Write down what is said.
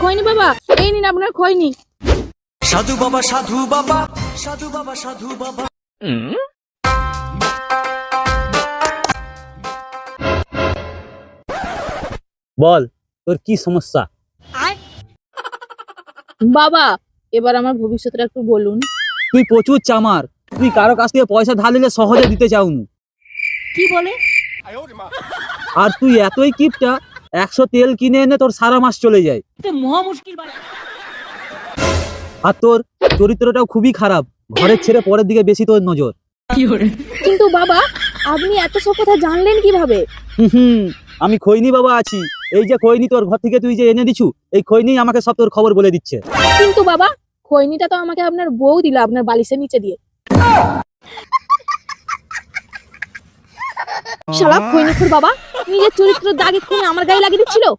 খয়নি বাবা, এই নিন আপনার খয়নি। সাধু বাবা সাধু বাবা সাধু বাবা সাধু বাবা। বল তোর কি সমস্যা? বাবা এবার আমার ভবিষ্যৎটা একটু বলুন। তুই প্রচুর চামার, তুই কারো কাছ থেকে পয়সা ধার নিলে সহজে দিতে চাউনি। কি বলে? আর তুই এতই কিপটা, 100 তেল কিনে এনে তোর সারা মাস চলে যায়। মহা মুশকিল। আর তোর চরিত্রটাও খুবই খারাপ, ঘরের ছেড়ে পরের দিকে বেশি তোর নজর। কিন্তু বাবা আপনি এত সব কথা জানলেন কিভাবে? আমি খৈনি বাবা আছি, এই যে খৈনি তোর ঘর থেকে তুই যে এনে দিছু, এই খৈনি আমাকে সব তোর খবর বলে দিচ্ছে। কিন্তু বাবা খৈনিটা তো আমাকে আপনার বউ দিল আপনার বালিশের নিচে দিয়ে। শালা খৈনিখোর বাবা, নিজের চরিত্র দাগ এক্ষুনি আমার গায়ে লাগিয়ে দিচ্ছিল।